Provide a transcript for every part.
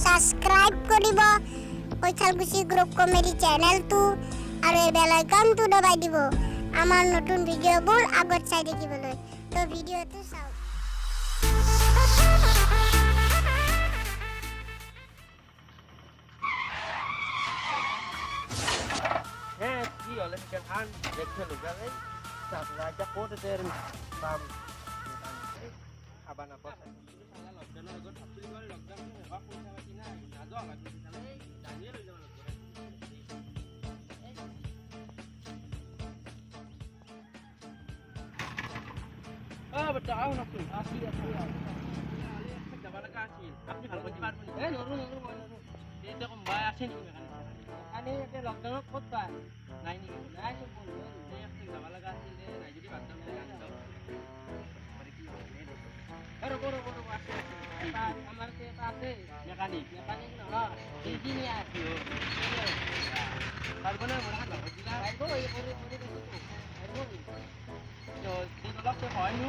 Subscribe কৰিব Kaithalkuchi group comedy চেনেলটো আৰু এই বেল আইকনটো দবাই দিব আমাৰ নতুন ভিডিঅ'বোৰ আগত চাই দেখিবলৈ। তো ভিডিঅ'টো চাওক। কি হলে kan দেখতে লুকালে সাবরা যা কোতে দের বাম খাবা না পছন্দ সালা লকডাউন আগত আপনি করে লকডাউন হবা পয়সা বাকি না নাজো লাগি তাহলে জানিয়ে লই যাও বেটা আও না তুই আসি আলে একটা যাবা লাগা আছে আপনি ভালো করতে পারবেন নরু এই দেখো ভাই আসেন এখানে এটা লকডাউন কত পায় নাই নি নাই তো বলবো যে একটা যাবা লাগা আছে নাই যদি বাদদাম না দাও মানে কি হবে বড় আসে আমার কে আছে মেকানিক না ইঞ্জিনিয়ার পারবো না মনে হয় বুঝলা পারবো এই করে পারবো তো দিন লক্ষ হয় নু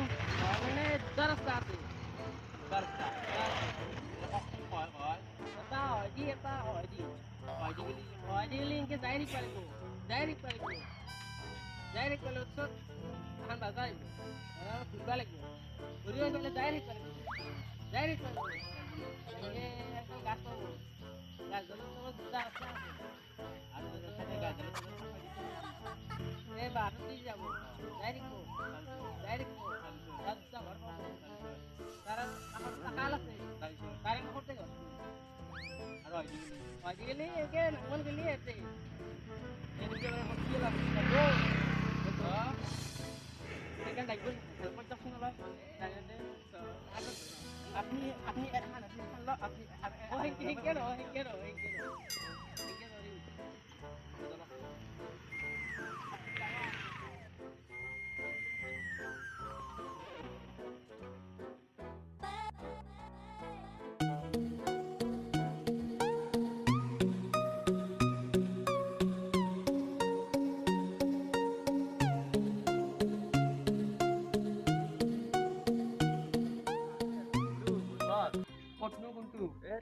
মানে দরস্তা আছে দরস্তা হয় তা হয় দি ইনকে ডাইরেক্ট পারবো তো ধান বাজাই ফুটবা লাগবে ঘুরি হলে ডাইরেক্ট পারবো এ একটা গাছ পাবো গাছ ধরে তো দুটা আছে আর সাথে গাছ ধরে এ বারো দিয়ে যাবো ডাইরেক্ট রাস্তা ঘর পাবো তারা কাল আছে কারেন্ট করতে গেল আর ওইদিকে একে মন গলি আছে এদিকে মন কি লাগবে তো এখানে ডাইগুন হেল্প করতে শুনলা জানেন তো আপনি এখানে আপনি শুনলা আপনি ওই কেন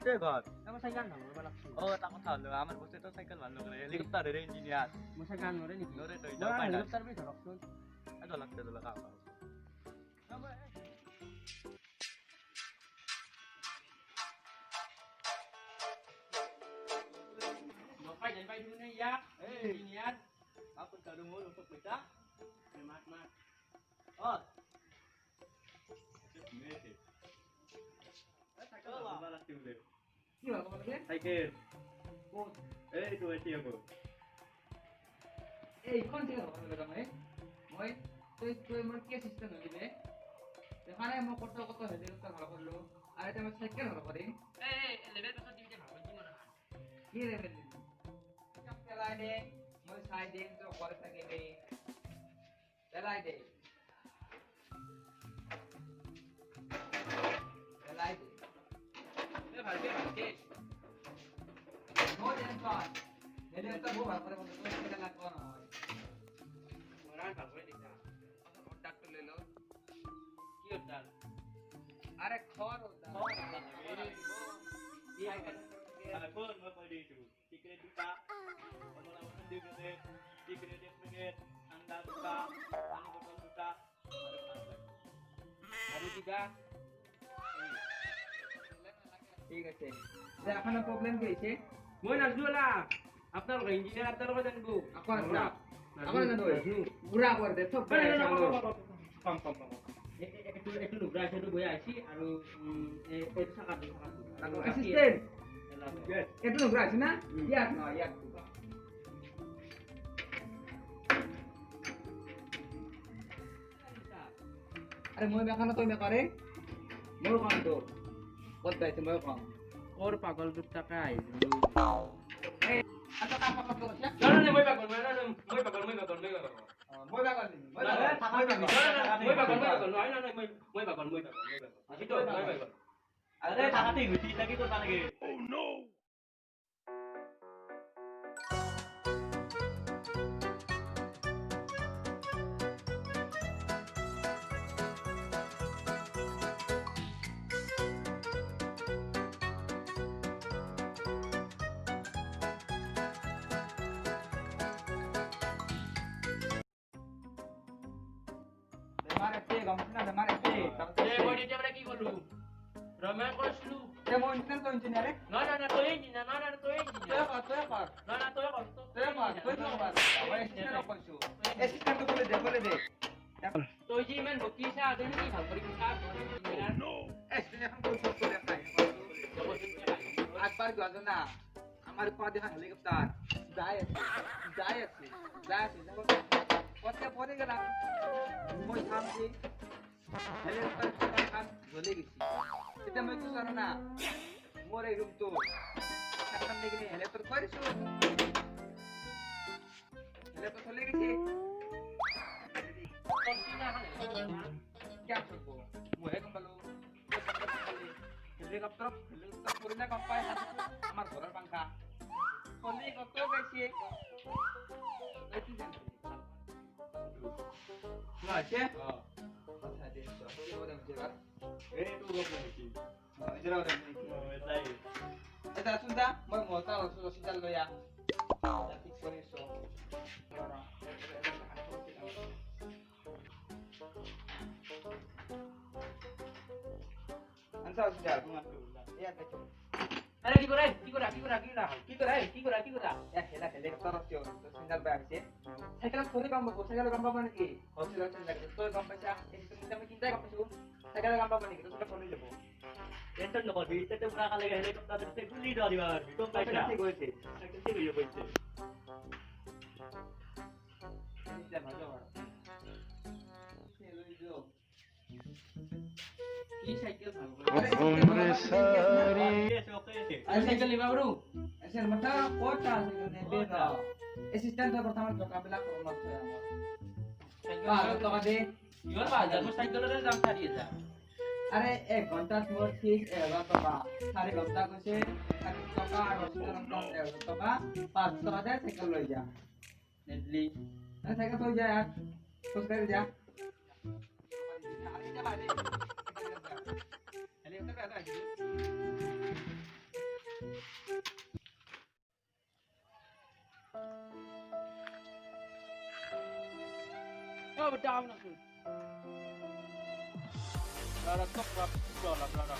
Itu god. Kamu sayangan dong, balak sih. Oh, tak tahu lo. Aman bos itu cycle mana lo? Helikopter dari engineer. Masa kan nore nih. Nore itu itu Nah, apa? helikopter bisa loh. Ada lah itu lah apa? Kamu Bapak jangan bay dulu nih ya. Engineer. Apa kalau mau untuk kita? Mat. Oh. কি হবে বলবে cycle ও এই তো এসে যাবো এই কোন থেকে হবে তুমি মই তুই মোর কি সিস্টেম হইবে এখানে মো কত হেডে তো ভালো করলো আর এটা আমি সাইকেল ভালো করি এই লেভেল কত দিতে ভালো কি মনে হয় কি লেভেল সব চালাই দে মই সাই দে তো করে থাকে বে চালাই দে ভালকে no den পাঁচ এলে একটা বউ ভালো করে বলতে এটা লাগবে না হয় ওরান ভালো করে দিতা কন্টাক্ট লইলো কি ওটা আরে খর ওটা কি আইবা Kalau pun mau pergi itu, tiket buka, kalau mau pergi ke tiket pergi, anda buka, anda betul buka, আরে দিদা ঠিক আছে যে আপনার প্রবলেম কি হইছে মই নাজুলা আপনার ইঞ্জিনিয়ার আপনার কথা জানবো আপনার না আমার না দই পুরা করে দে সব কম একটু লুগরা আছে তো বই আইছি আর এই টাকা অ্যাসিস্ট্যান্ট একটু লুগরা আছে না ইয়াক আরে মই দেখানো তুই না করে মোর কাম তো কত দাইছে মই কাম ওর পাগল দুট টাকা আইলো এই এত কাম কত করছ না মই পাগল নয় মই পাগল নয় আসি তো মই পাগল আরে টাকাতে ঘুটি লাগি তো লাগে Oh no guru. Ramai kau selu. Dia mau engineer atau engineer? Na tu engineer, na tu engineer. Tuh apa? Na tu apa? Tuh apa? Apa engineer apa sih? Assistant tuh boleh deh. Tu je men bukti saya ada ni hal beri misal. Assistant kan tuh boleh apa? একবার গেল না আমার পা দেখা helicopter যায় আছে কত পরে গেলাম মই থামছি হেলিকপ্টার কাজ জ্বলে গেছি এটা মই কিছু জানো না মোর এই রূপ তো এখন দেখি হেলিকপ্টার করেছো হেলিকপ্টার চলে গেছে क्या करबो मोहे कमलो হেলিকপ্টার করে না কম্পাই আমার ঘরের পাঙ্খা চলে কত গেছে এটি জানি আছে কথা দে তো কি বলে মুঝে এই তো গপ নাকি এজরা ওরে তাই এটা শুনতা মই মোটা রসিদাল লয়া ঠিক করে so Ansa sudah aku ngaku. Ya, betul. Ada di korai, di korai. Ya, kita helikopter rosio. Terus tinggal bersih. Saya kira sore kamu bos, saya kira kamu apa nih? Hotel hotel lagi. Sore kamu pesa, ini kita mencintai kamu suhu. Saya kira kamu apa nih? Kita sudah sore lepo. Tension নকরবি এতে পুরা কালে helicopter থেকে গুলি ধরি মারবি তো Saya পয়সা ঠিক হয়েছে। একটা ঠিক হয়ে পড়ছে Ini sudah ভালো বড়। সে লইলো। কি সাইকেল ভালো এসে ওকে এসে আর সাইকেল নিবা বড় Asal mata kota sebenarnya beda. Asisten tuh pertama coba bilang ke rumah saya. Cycle তো দে ইওর বাজার মে সাইকেলের দাম ছাড়িয়ে যা আরে 1 ঘন্টা মোর ফিস 11 টাকা 4 ঘন্টা কইছে 40 টাকা আর 80 টাকা 11 টাকা 500 টাকা দিয়ে সাইকেল লই যা নেটলি আরে সাইকেল তো যা কুছ করে যা আরে যা বাজে হেলিকপ্টার पे आता है ও ডাউন না তুই লারা তো প্রাপ ডলার লারা